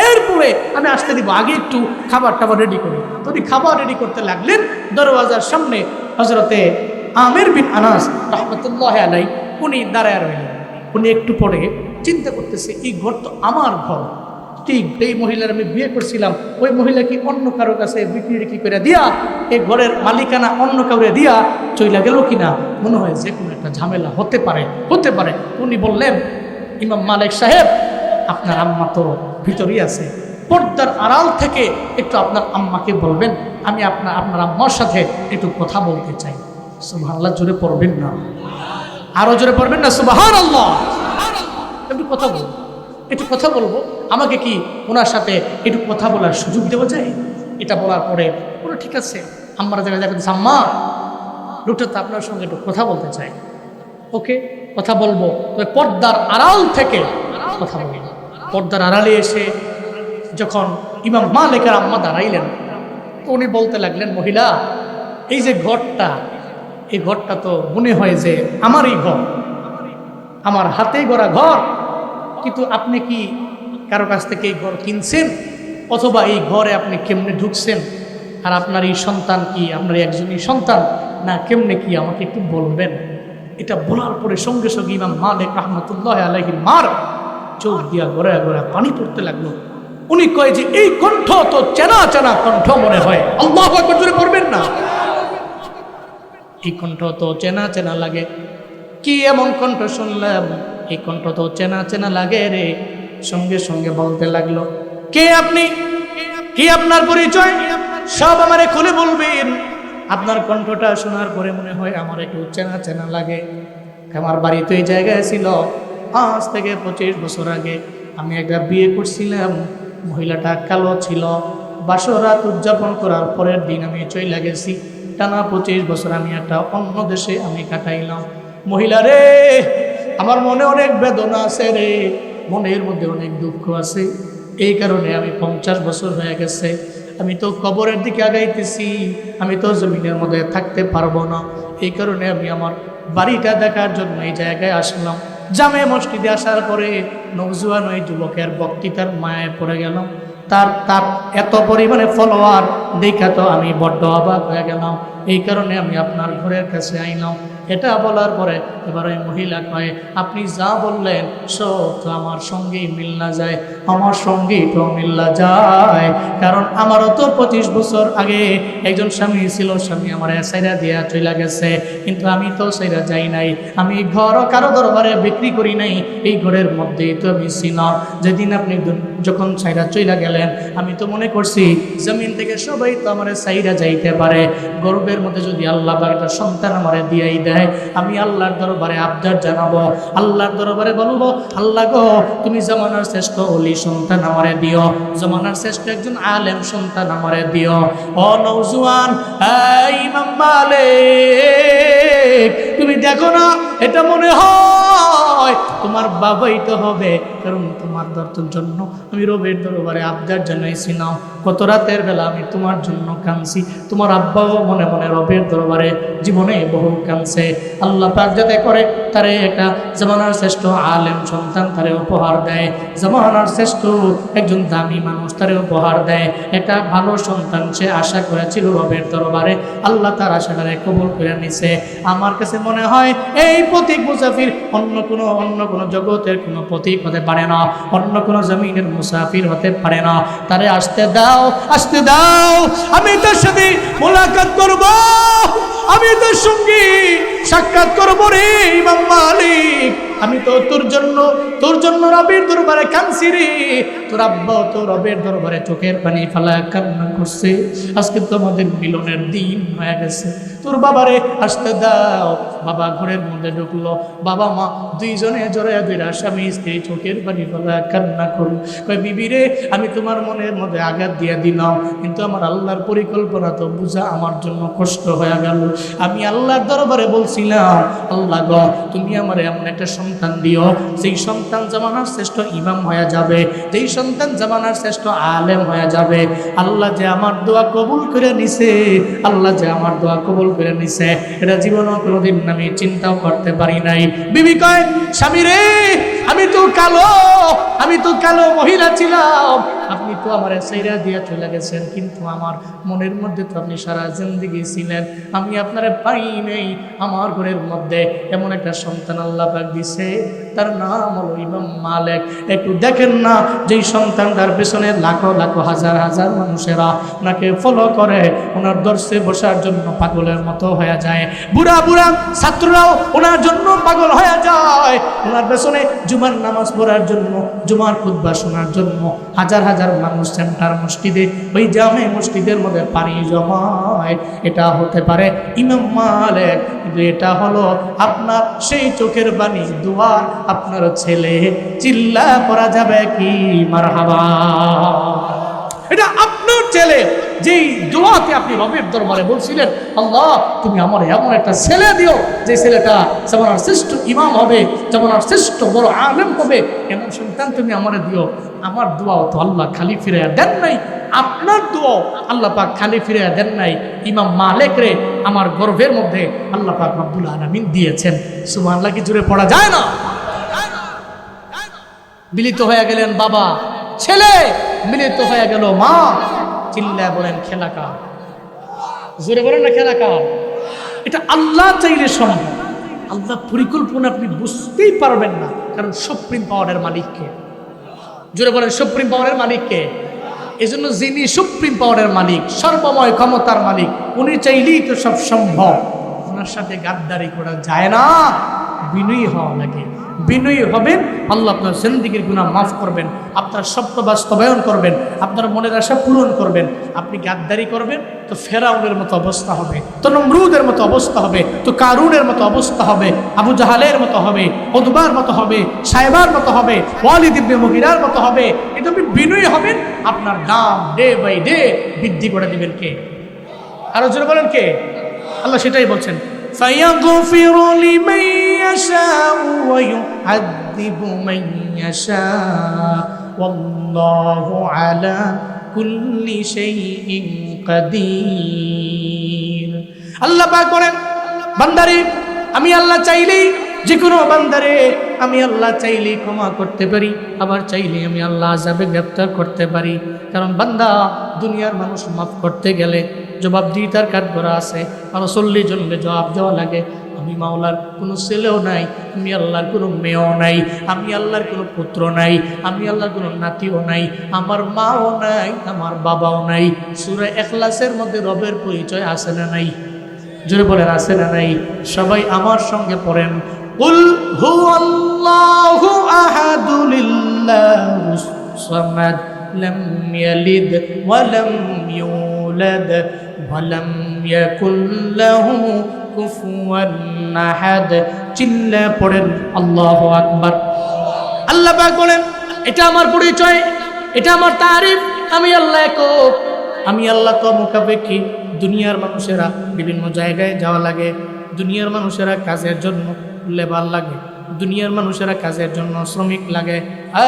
এরপরে আমি আসতে দিব, আগে একটু খাবার টাবার রেডি করি। তো উনি খাবার রেডি করতে লাগলেন। দরওয়াজার সামনে হযরতে আমির বিন আনাস রাহমাতুল্লাহি আলাইহি উনি দাঁড়ায় রইলেন। উনি একটু পরে চিন্তা করতেছে, এই ঘর তো আমার ঘর, ঠিক এই মহিলার আমি বিয়ে করছিলাম, ওই মহিলা কি অন্য কারো কাছে বিক্রি করে দিয়া এই ঘরের মালিকানা অন্য কাউরে দিয়া চইলা গেল কিনা? মনে হয় যে কোনো একটা ঝামেলা হতে পারে। উনি বললেন, ইমাম মালিক সাহেব, আপনার আম্মা তো ভিতরেই আছে, পর্দার আড়াল থেকে একটু আপনার আম্মাকে বলবেন আমি আপনার আম্মার সাথে একটু কথা বলতে চাই। সুবহানাল্লাহ, জোরে পড়বেন না, আরো জোরে পড়বেন না, সুবহানাল্লাহ। একটু কথা বলবো, আমাকে কি ওনার সাথে একটু কথা বলার সুযোগ দেওয়া যায়? এটা বলার পরে ওরা ঠিক আছে, আম্মার জায়গায় দেখা দিচ্ছে, আম্মা লোকটা তো আপনার সঙ্গে একটু কথা বলতে চাই। ওকে, কথা বলবো, তবে পর্দার আড়াল থেকে কথা বলবো। পর্দার আড়ালে এসে যখন ইমাম মালিকের আম্মা দাঁড়াইলেন, তো উনি বলতে লাগলেন, মহিলা, এই যে ঘরটা, এই ঘরটা তো মনে হয় যে আমারই ঘর, আমার হাতে গড়া ঘর, কিন্তু আপনি কি কারো কাছ থেকে এই ঘর কিনছেন, অথবা এই ঘরে আপনি কেমনে ঢুকছেন, আর আপনার এই সন্তান কি আপনার একজনই সন্তান না কেমনে কি আমাকে একটু বলবেন? এটা বলার পরে সঙ্গে সঙ্গে ইমাম মালিক রাহমাতুল্লাহি আলাইহির মার চোখ দিয়া গড়ায় গড়ায় পানি পড়তে লাগলো। উনি কয় যে এই কণ্ঠ তো চেনা চেনা কণ্ঠ মনে হয়। আল্লাহু আকবার, জোরে পড়বেন না? এই কণ্ঠ তো চেনা চেনা লাগে। কি এমন কণ্ঠ শুনলাম, এই কণ্ঠ তো চেনা চেনা লাগে রে। সঙ্গে সঙ্গে বলতে লাগলো, কে আপনি, কি আপনার পরিচয়, সব আমারে খুলে বলবেন। আপনার কণ্ঠটা শোনার পরে মনে হয় আমার একটু চেনা চেনা লাগে। আমার বাড়ি তো এই জায়গায় ছিল, আজ থেকে 25 বছর আগে আমি একটা বিয়ে করছিলাম। মহিলাটা কালো ছিল। বাসরাত উদযাপন করার পরের দিন আমি চইলা গেছি। টানা 25 বছর আমি একটা অন্য দেশে আমি কাটাইলাম। মহিলা রে, আমার মনে অনেক বেদনা আছে রে, মনের মধ্যে অনেক দুঃখ আছে। এই কারণে আমি 50 বছর হয়ে গেছে, আমি তো কবরের দিকে আগাইতেছি, আমি তো জমিনের মধ্যে থাকতে পারবো না। এই কারণে আমি আমার বাড়িটা দেখার জন্য এই জায়গায় আসলাম। জামে মসজিদে আসার পরে নওজোয়ান ওই যুবকের বক্তৃতার মায়ায় পড়ে গেলাম। তার এত পরিমাণে ফলোয়ার দেখা তো আমি বড্ড অবাক হয়ে গেলাম। এই কারণে আমি আপনার ঘরের কাছে আইলাম। এটা বলার পরে এবার ওই মহিলা কয়, আপনি যা বললেন সব তো আমার সঙ্গেই মিল না যায়, আমার সঙ্গেই তো মিল না যায়। কারণ আমারও তো 25 বছর আগে একজন স্বামী ছিল, স্বামী আমার সাইরা দিয়া চলে গেছে, কিন্তু আমি তো সাইরা যাই নাই। আমি ঘরও কারো দরবারে বিক্রি করি নাই, এই ঘরের মধ্যেই তো আমি ছিলাম। যেদিন আপনি যখন সাইরা চলে গেলেন, আমি তো মনে করছি জমিন থেকে সবাই তো আমার সাইরা যাইতে পারে, গর্বের মধ্যে যদি আল্লাহ একটা সন্তান আমারে দিয়েই দেয়, আমি আল্লাহর দরবারে আবদার জানাবো, আল্লাহর দরবারে বলবো, আল্লাহ গো, তুমি জামানার শ্রেষ্ঠ ওলি সন্তান আমারে দিও, জামানার শ্রেষ্ঠ একজন আলেম সন্তান আমারে দিও। ও নওজোয়ান, ইমাম মালিক, তুমি দেখো না, এটা মনে হয় তোমার বাবাই তো হবে, কারণ তোমার দর্শন জন্য আমি রবের দরবারে আবদার জানাইছিলাম। কত রাতের বেলা আমি তোমার জন্য কাঁদছি, তোমার আব্বাও মনে মনে রবের দরবারে জীবনে বহু কাঁদছে। আল্লাহ পাক যাতে করে তারে একটা জামানার শ্রেষ্ঠ আলেম সন্তান তারে উপহার দেয়, জামানার শ্রেষ্ঠ একজন দামি মানুষ তারে উপহার দেয়, একটা ভালো সন্তান সে আশা করেছিল রবের দরবারে। আল্লাহ তার আশাটারে কবুল করে নিছে। আমার কাছে মনে হয় এই পথিক মুসাফির অন্য কোনো জগতের কোনো পথিক হতে পারে না, অন্য কোনো জমিনের মুসাফির হতে পারে না। তারে আসতে দাও, আসতে দাও, আমি তার সাথে মোলাকাত করব, আমি তার সঙ্গে সাক্ষাৎ করব রে ইমাম মালিক। আমি তো তোর জন্য রবের দরবারে কাঁদছি রে। তোর আব্বা তো রবের দরবারে চোখের পানি ফেলা কান্না করছে। আজকে তো আমাদের মিলনের দিন হয়ে গেছে, তোর বাবারে আসতে দাও। বাবা ঘরের মধ্যে ঢুকলো, বাবা মা দুইজনে জড়াইয়া দুইরা স্বামী স্ত্রী চোখের পানি ফেলা কান্না করল। কয় বিবি রে, আমি তোমার মনের মধ্যে আঘাত দিয়ে দিলাম, কিন্তু আমার আল্লাহর পরিকল্পনা তো বুঝা আমার জন্য কষ্ট হয়ে গেল। আমি আল্লাহর দরবারে বলছিলাম, আল্লাহ গো তুমি আমার এমন একটা সন্তান দিও, যেই সন্তান জামানার শ্রেষ্ঠ ইমাম হয়ে যাবে, যেই সন্তান জামানার শ্রেষ্ঠ আলেম হয়ে যাবে। আল্লাহ যে আমার দোয়া কবুল করে নিছে, আল্লাহ যে আমার দোয়া কবুল করে নিছে, এটা জীবনেও কোনোদিন আমি চিন্তাও করতে পারি নাই। বিবি কয়, স্বামী রে, আমি তো কালো মহিলা ছিলাম, আপনি তো আমার সাইরা দিয়া চলে গেছেন, কিন্তু আমার মনের মধ্যে তো আপনি সারা জিন্দেগি ছিলেন, আমি আপনারে পাই নাই। আমার ঘরের মধ্যে এমন একটা সন্তান আল্লাহ পাক দিছে, তার নাম হলো ইমাম মালিক। একটু দেখেন না, যেই সন্তানটার পেছনে লাখো লাখো হাজার হাজার মানুষেরা ওনাকে ফলো করে, ওনার দর্শে বসার জন্য পাগলের মতো হয়ে যায়। বুড়া বুড়া ছাত্ররাও ওনার জন্য পাগল হয়ে যায়। ওনার পেছনে জুমার নামাজ পড়ার জন্য, জুমার খুতবা শোনার জন্য হাজার হাজার মানুষ সেন্টার মসজিদে, ওই জামে মসজিদের মধ্যে পানি জমায়। এটা হতে পারে ইমাম মালিক, কিন্তু এটা হলো আপনার সেই চোখের পানি দোয়া আপনার ছেলে। চিল্লা করা যাবে কি মারহাবা? এটা আপনার ছেলে, যেই দোয়াতে আপনি রবের দরবারে বলছিলেন, আল্লাহ তুমি আমার এমন একটা ছেলে দিও, যে ছেলেটা জামানার শ্রেষ্ঠ ইমাম হবে, জামানার শ্রেষ্ঠ বড় আলেম হবে, এমন সন্তান তুমি আমারে দিও। আমার দোয়াও তো আল্লাহ খালি ফিরে দেন নাই, আপনার দোয়াও আল্লাহ পাক খালি ফিরে দেন নাই। ইমাম মালিক রে আমার গর্ভের মধ্যে আল্লাহ পাক রব্বুল আলামিন দিয়েছেন। সুবহানাল্লাহ কি জোরে পড়া যায় না? মিলিত হয়ে গেলেন বাবা ছেলে, মিলিত হয়ে গেল মা। চিল্লায় বলেন খেলা কার? জোরে বলেন না খেলা কার? এটা আল্লাহ চাইলে সম্ভব। আল্লাহ পরিকল্পনা আপনি বুঝতেই পারবেন না, কারণ সুপ্রিম পাওয়ারের মালিককে। জোরে বলেন সুপ্রিম পাওয়ারের মালিককে। এই জন্য যিনি সুপ্রিম পাওয়ারের মালিক, সর্বময় ক্ষমতার মালিক, উনি চাইলেই তো সব সম্ভব। ওনার সাথে গাদ্দারি করা যায় না, বিনয়ী হওয়া লাগে। বিনয়ী হবেন, আল্লাহ আপনার জিন্দেগির গুনাহ মাফ করবেন, আপনার স্বপ্ন বাস্তবায়ন করবেন, আপনার মনের আশা পূরণ করবেন। আপনি গাদ্দারি করবেন তো ফেরাউনের মতো অবস্থা হবে, তো নমরুদের মতো অবস্থা হবে, তো কারুনের মতো অবস্থা হবে, আবু জাহালের মতো হবে, উতবার মতো হবে, সাইবার মতো হবে, ওয়ালিদ ইবনে মুগিরার মতো হবে। এটা আপনি বিনয়ী হবেন, আপনার দাম ডে বাই ডে বৃদ্ধি করে দিবেন কে? আরো জোরে বলেন কে? আল্লাহ সেটাই বলছেন, فيغفر لمن يشاء ويعذب من يشاء والله على كل شيء قدير। আল্লাহ পাক বলেন, বান্দারে আমি আল্লাহ চাইলেই, যে কোনো বান্দারে আমি আল্লাহ চাইলেই ক্ষমা করতে পারি, আবার চাইলে আমি আল্লাহ আযাবে গ্রেফতার করতে পারি। কারণ বান্দা, দুনিয়ার মানুষ মাফ করতে গেলে জবাবদিহিতার কাঠগড়া আছে, আরো 40 জনকে জবাব দেওয়া লাগে। আমি মাওলার কোনো ছেলেও নাই, আমি আল্লাহর কোনো মেয়েও নাই, আমি আল্লাহর কোনো পুত্র নাই, আমি আল্লাহর কোনো নাতিও নাই, আমার মাও নাই, আমার বাবাও নাই। সূরা ইখলাসের মধ্যে রবের পরিচয় আছে না নাই? জোরে বলেন আছে না নাই? সবাই আমার সঙ্গে পড়েন, কুল হুয়াল্লাহু আহাদু লিল্লাহুস সামাদ লাম ইয়ালিদ ওয়া লাম ইউলাদ ওয়া লাম ইয়াকুল লাহু কুফুয়ান আহাদ। চিল্লা পড়েন আল্লাহু আকবার। আল্লাহ পাক বলেন, এটা আমার পরিচয়, এটা আমার তারিফ। আমি আল্লাহ একক, আমি আল্লাহ তো মুখাপেক্ষী। দুনিয়ার মানুষেরা বিভিন্ন জায়গায় যাওয়া লাগে, দুনিয়ার মানুষেরা কাজের জন্য লেবার লাগে, দুনিয়ার মানুষেরা কাজের জন্য শ্রমিক লাগে।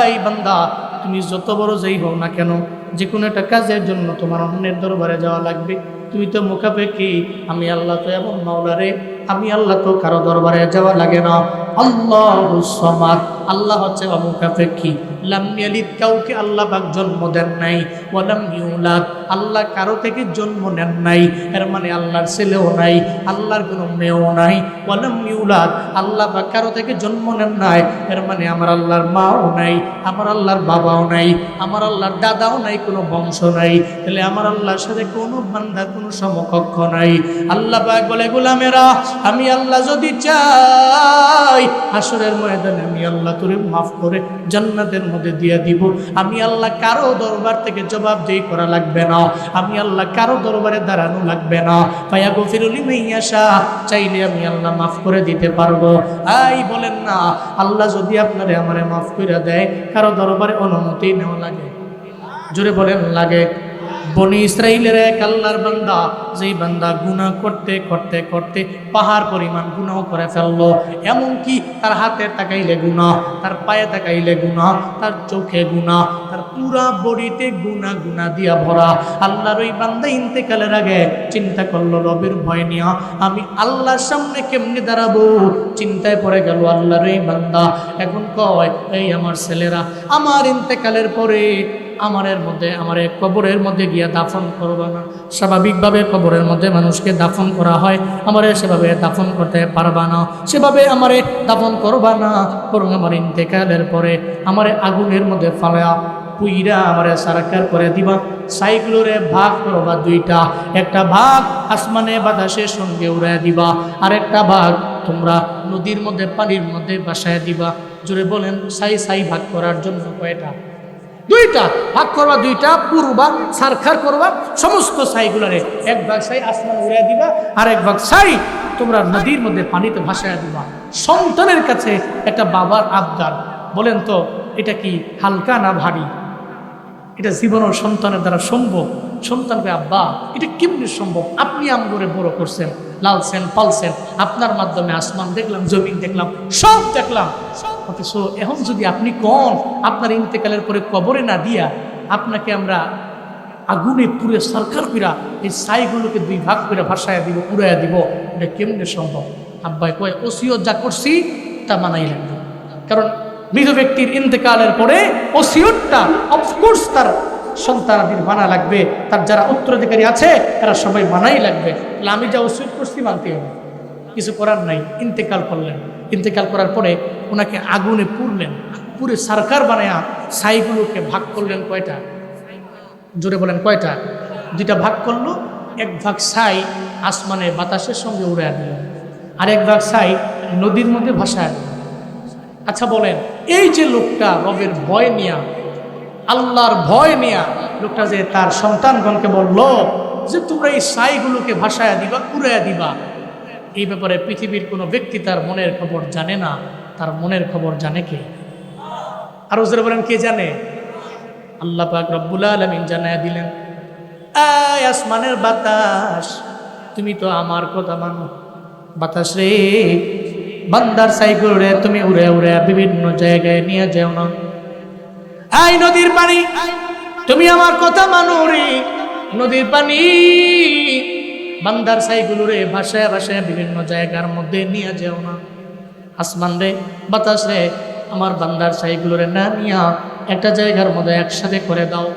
এই বান্দা, তুমি যত বড় যেই হও না কেন, যে কোনো একটা কাজের জন্য তোমার অন্যের দরবারে যাওয়া লাগবে। তুমি তো মুখাপেক্ষী, আমি আল্লাহ তো এমন মাওলা রে, আমি আল্লাহ তো কারো দরবারে যাওয়া লাগে না। আল্লাহুস সামাদ, আল্লাহ হচ্ছে অমুখাপেক্ষী। লাম ইয়ালিদ, কাউকে আল্লাহ পাক জন্ম দেন নাই। ওয়ালাম ইউলাদ, আল্লাহ কারো থেকে জন্ম নেন নাই। এর মানে আল্লাহর ছেলেও নাই, আল্লাহর কোনো মেয়েও নাই। ওয়ালাম ইউলাদ, আল্লাহ পাক কারো থেকে জন্ম নেন নাই। এর মানে আমার আল্লাহর মাও নাই, আমার আল্লাহর বাবাও নাই, আমার আল্লাহর দাদাও নাই, কোনো বংশ নাই। তাহলে আমার আল্লাহর সাথে কোনো বান্দার কোনো সমকক্ষ নাই। আল্লাহ পাক বলে, গোলামেরা, আমি আল্লাহ যদি চাই হাসরের ময়দানে আমি আল্লাহ তোরে মাফ করে জান্নাতের মধ্যে দিয়ে দিব। আমি আল্লাহ কারো দরবার থেকে জবাবদিহি করা লাগবে না, আমি আল্লাহ কারো দরবারে দাঁড়ানো লাগবে না। ফায়াগফিরু লিমান ইয়াশা, চাইলে আমি আল্লাহ মাফ করে দিতে পারবো। এই বলেন না, আল্লাহ যদি আপনারে আমারে মাফ করে দেয়, কারো দরবারে অনুমতি নেওয়া লাগে? জোরে বলেন, লাগে? বনি ইসরাইলের এক আল্লাহর বান্দা, যেই বান্দা গুনাহ করতে করতে করতে পাহাড় পরিমাণ গুনাহ করে ফেললো। এমনকি তার হাতে তাকাইলে গুনাহ, তার পায়ে তাকাইলে গুনাহ, তার চোখে গুনাহ, তার পুরা বডিতে গুনাহ গুনাহ দিয়া ভরা। আল্লাহর ওই বান্দা ইন্তেকালের আগে চিন্তা করলো, রবের ভয় নিয়া আমি আল্লাহর সামনে কেমনে দাঁড়াবো। চিন্তায় পড়ে গেল আল্লাহর ওই বান্দা। এখন কয়, এই আমার ছেলেরা আমার ইন্তেকালের পরে আমারের মধ্যে, আমার কবরের মধ্যে গিয়া দাফন করবা না। স্বাভাবিকভাবে কবরের মধ্যে মানুষকে দাফন করা হয়, আমারে সেভাবে দাফন করতে পারবা না, সেভাবে আমারে দাফন করবা না। বরং আমার ইন্তেকালের পরে আমারে আগুনের মধ্যে ফালা পুইরা আমারে সারকার করে দিবা। সাইগুলোরে ভাগ করবা দুইটা, একটা ভাগ আসমানে বাতাসের সঙ্গে উড়াইয়া দিবা, আর একটা ভাগ তোমরা নদীর মধ্যে পানির মধ্যে বাসায় দিবা। জোরে বলেন, সাই ভাগ করার জন্য কয়টা? দুইটা ভাগ করবা, দুইটা পুরবা সারখার করবা। সমস্ত ছাইগুলারে এক ভাগ ছাই আসমান উড়াইয়া দিবা, আর এক ভাগ ছাই তোমরা নদীর মধ্যে পানিতে ভাসাইয়া দিবা। সন্তানের কাছে একটা বাবার আবদার, বলেন তো এটা কি হালকা না ভারী? এটা জীবনের সন্তানের দ্বারা সম্ভব? সন্তানকে, আব্বা এটা কেমনি সম্ভব? আপনি আমগরে বড় করছেন, লালছেন পালছেন, আপনার মাধ্যমে আসমান দেখলাম, জমিন দেখলাম, সব দেখলাম। অথচ এখন যদি আপনি কোন আপনার ইন্তেকালের পরে কবরে না দিয়া আপনাকে আমরা আগুনে পুড়ে সরকার কইরা এই ছাইগুলোকে দুই ভাগ করে ভাসাইয়া দিব, উড়াইয়া দিব, এটা কেমনে সম্ভব? আব্বাই কয়, ওসিয়ত যা করছি তা মানাই লাগবে। কারণ মৃত ব্যক্তির ইন্তেকালের পরে ওসিয়তটা অফকোর্স তার সন্তানাদের মানা লাগবে, তার যারা উত্তরাধিকারী আছে তারা সবাই মানাই লাগবে। তাহলে আমি যা ওসিয়ত করছি মানতে হবে, কিছু করার নাই। ইন্তেকাল করলেন, ইন্তেকাল করার পরে ওনাকে আগুনে পুড়লেন, পুরে সরকার বানায়া ছাইগুলোকে ভাগ করলেন কয়টা? জোরে বলেন, কয়টা? দুইটা ভাগ করলো। এক ভাগ ছাই আসমানে বাতাসের সঙ্গে উড়াইয়া দিল, আর এক ভাগ ছাই নদীর মধ্যে ভাসায় দিল। আচ্ছা বলেন, এই যে লোকটা রবের ভয় নিয়া, আল্লাহর ভয় নিয়া লোকটা যে তার সন্তানগণকে বলল যে তোমরা এই ছাইগুলোকে ভাসায়া দিবা, উড়াইয়া দিবা, এই ব্যাপারে পৃথিবীর কোনো ব্যক্তি তার মনের খবর জানে না। তার মনের খবর জানে কে? আর ওজরে বলেন, কে জানে? আল্লাহ পাক রব্বুল আলামিন জানায়া দিলেন, এই আসমানের বাতাস, তুমি তো আমার কথা মানো। বাতাস রে, বান্দার ছাইগুলোরে তুমি উড়ে উড়ে বিভিন্ন জায়গায় নিয়ে যাও না। এই নদীর পানি, তুমি আমার কথা মানো রে। নদীর পানি বান্দার ছাইগুলোরে ভাসায় ভাসায় বিভিন্ন জায়গার মধ্যে নিয়ে যাও না। আসমান রে, বাতাস রে, আমার বান্দার ছাইগুলোরে না নিয়া একটা জায়গার মধ্যে একসাথে করে দাও।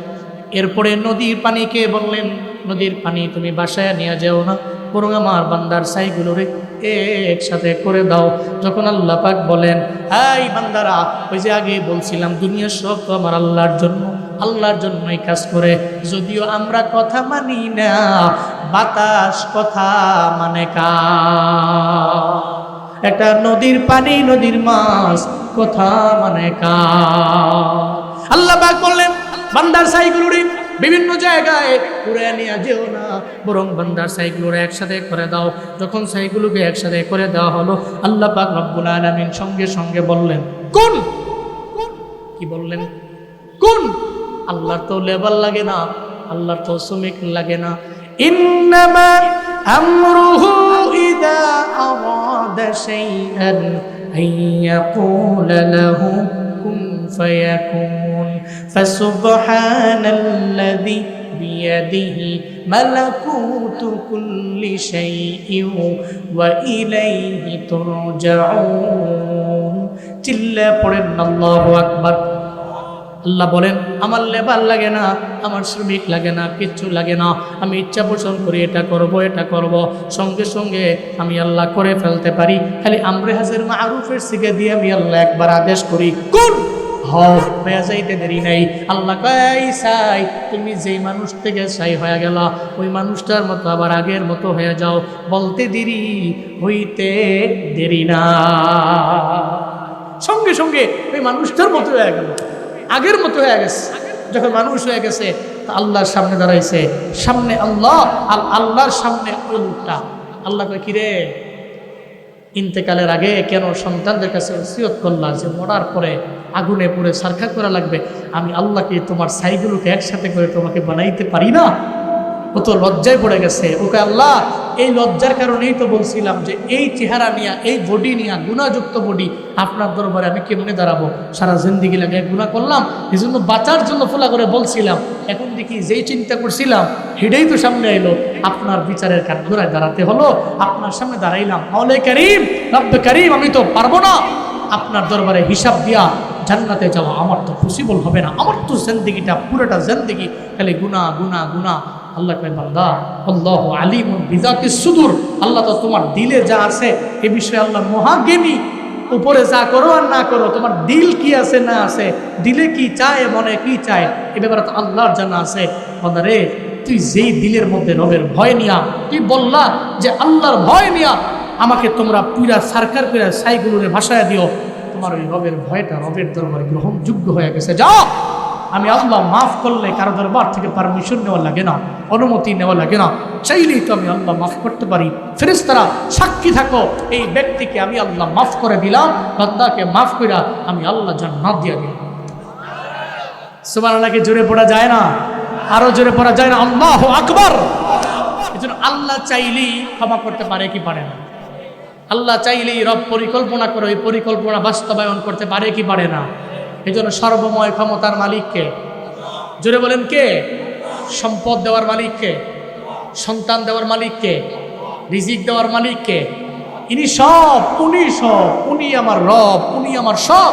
এরপরে নদীর পানিকে বললেন, নদীর পানি তুমি বাসায় নিয়ে যাও না, বরং আমার বান্দার ছাইগুলোরে একসাথে করে দাও। যখন আল্লাহ পাক বলেন, এই বান্দারা, ওই যে আগে বলছিলাম দুনিয়ার সব তো আমার আল্লাহর জন্য, আল্লাহর জন্যই কাজ করে। যদিও আমরা কথা মানি না, বাতাস কথা মানে কার? একটা নদীর পানি, নদীর মাছ কথা মানে কার? আল্লাহ পাক বললেন, বান্দার ছাইগুলোরে বিভিন্ন জায়গায় উড়ে নিয়ে যেও না, বরং বান্দার ছাইগুলোরে একসাথে করে দাও। যখন ছাইগুলোকে একসাথে করে দেওয়া হলো, আল্লাহ পাক রব্বুল আলামিন সঙ্গে সঙ্গে বললেন, কোন? কি বললেন? কোন? আল্লাহর তো লেবার লাগে না, আল্লাহর তো শ্রমিক লাগে না। ইন্নামা আমরুহু ইযা আরাদা শাইআন আইয়াকুলা লাহু কুন ফায়াকুন। ফাসুবহানাল্লাযী বিয়াদিহি মালাকুতু কুল্লি শাইইন ওয়া ইলাইহি তুরজাউন। চিল্লে পড়েন আল্লাহু আকবার। আল্লাহ বলেন আমার লেবার লাগে না, আমার শ্রমিক লাগে না, কিচ্ছু লাগে না, আমি ইচ্ছা পোষণ করি এটা করব, সঙ্গে সঙ্গে আমি আল্লাহ করে ফেলতে পারি। খালি আমরে হাজের মারুফের শিখে দিয়ে আমি আল্লাহ একবার আদেশ করি, কোন হয়ে যাইতে দেরি নাই। আল্লাহ কয় সাই, তুমি যেই মানুষ থেকে সাই হয়ে গেল ওই মানুষটার মতো আবার আগের মতো হয়ে যাও, বলতে দেরি হইতে দেরি না। সঙ্গে সঙ্গে ওই মানুষটার মতো হয়ে গেল, আগের মতো হয়ে গেছে। যখন মানুষ হয়ে গেছে আল্লাহর সামনে দাঁড়াইছে, সামনে আল্লাহ, আল্লাহর সামনে ওই লোকটা। আল্লাহ কয় কিরে, ইন্তেকালের আগে কেন সন্তানদের কাছে ওসিয়ত করলা যে মরার পরে আগুনে পুড়ে সারখা করা লাগবে? আমি আল্লাহকে তোমার ছাইগুলোকে একসাথে করে তোমাকে বানাইতে পারি না? ও তো লজ্জায় পড়ে গেছে। ওকে আল্লাহ এই লজ্জার কারণেই তো বলছিলাম যে এই চেহারা নিয়ে, এই বডি নিয়ে, গুণাযুক্ত বডি আপনার দরবারে আমি কেমনে দাঁড়াবো? সারা জিন্দিগি লাগে গুণা করলাম, এই জন্য বাঁচার জন্য ফোলা করে বলছিলাম। এখন দেখি যেই চিন্তা করছিলাম হেডেই তো সামনে এলো, আপনার বিচারের কাঠগড়ায় দাঁড়াতে হলো, আপনার সামনে দাঁড়াইলাম। মাওলা করিম, রব্বে করিম, আমি তো পারবো না আপনার দরবারে হিসাব দিয়া জান্নাতে যাওয়া, আমার তো পসিবল হবে না। আমার তো জিন্দিগিটা, পুরোটা জিন্দিগি খালি গুনাহ গুনাহ গুনাহ। আল্লাহ কয় বান্দা, আল্লাহু আলিমুন বিযাতিস সুদূর, আল্লাহ তো তোমার দিলে যা আছে এ বিষয়ে আল্লাহ মহাজ্ঞানী। উপরে যা করো আর না করো, তোমার দিল কি আছে না আছে, দিলে কি চায়, মনে কি চায়, এ ব্যাপারে তো আল্লাহর জানা আছে। বান্দা রে, তুই যেই দিলের মধ্যে রবের ভয় নিয়া তুই বললা যে আল্লাহর ভয় নিয়া আমাকে তোমরা পুরা সরকার করে সাইগুলোরে ভাসায় দিও, তোমার ওই রবের ভয়টা রবের দরবারে গ্রহণযোগ্য হয়ে গেছে। যাও, আমি আল্লাহ মাফ করলে কারো দরবার থেকে পারমিশন নেওয়া লাগে না, অনুমতি নেওয়া লাগে না, চাইলেই তো আমি আল্লাহ মাফ করতে পারি। ফেরেশতারা সাক্ষী থাকো, এই ব্যক্তিকে আমি আল্লাহ মাফ করে দিলাম, বান্দাকে মাফ কইরা আমি আল্লাহ জান্নাত দিয়ে দিলাম। সুবহানাল্লাহকে জোরে পড়া যায় না? আরো জোরে পড়া যায় না? আল্লাহু আকবার। এজন্য আল্লাহ চাইলেই ক্ষমা করতে পারে কি পারে না? আল্লাহ চাইলেই রব পরিকল্পনা করে ওই পরিকল্পনা বাস্তবায়ন করতে পারে কি পারে না? এই জন্য সর্বময় ক্ষমতার মালিককে, জোরে বলেন কে? সম্পদ দেওয়ার মালিককে, সন্তান দেওয়ার মালিককে, রিজিক দেওয়ার মালিককে। ইনি সব, উনি সব, উনি আমার রব, উনি আমার সব।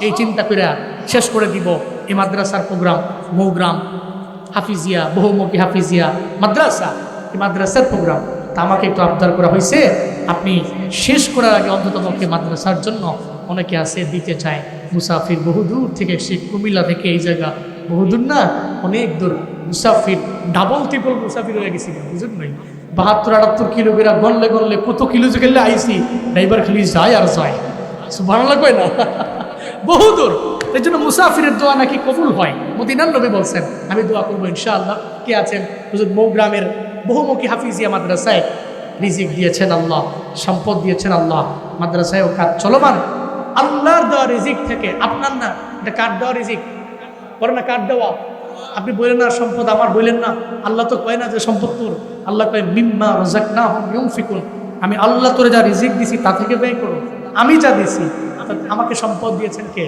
এই চিন্তা করে শেষ করে দিব এই মাদ্রাসার প্রোগ্রাম। মৌগ্রাম হাফিজিয়া, বহুমুখী হাফিজিয়া মাদ্রাসা, এই মাদ্রাসার প্রোগ্রাম। তা আমাকে একটু আবদার করা হয়েছে, আপনি শেষ করার আগে অন্ততপক্ষে মাদ্রাসার জন্য অনেকে আছে দিতে চায়। মুসাফির বহুদূর থেকে, সে কুমিল্লা থেকে, এই জায়গা বহুদূর না, অনেক দূর মুসাফির, ডাবল ট্রিপল মুসাফির হয়ে গেছি, বুঝুন নাই? ৭২-৭৮ কিলো বেরা গনলে গনলে কত কিলো যে গেলে আইসি, ড্রাইভার খালি যায় আর যায়, সুবহানাল্লাহ কয় না? বহুদূর। এই জন্য মুসাফিরের দোয়া নাকি কবুল হয়। মদিনার নবী বলছেন, আমি দোয়া করবো ইনশাআল্লাহ। কে আছেন? হুজুর মৌগ্রামের বহুমুখী হাফিজিয়া মাদ্রাসায় রিজিক দিয়েছেন আল্লাহ, সম্পদ দিয়েছেন আল্লাহ, মাদ্রাসায় ও কাজ চলমান। আল্লাহর দেওয়া রিজিক থেকে, আপনার না, এটা কার দেওয়া রিজিক? বলেন না কার দেওয়া? আপনি বলেন না সম্পদ আমার, বললেন না। আল্লাহ তো কয় না যে সম্পদ তোর, আল্লাহ কয় মিম্মা রাযাকনাহুম ইউনফিকুন, আমি আল্লাহ তোরে যা রিজিক দিছি তা থেকে ব্যয় করো। আমি যা দিছি, আমাকে সম্পদ দিয়েছেন কে?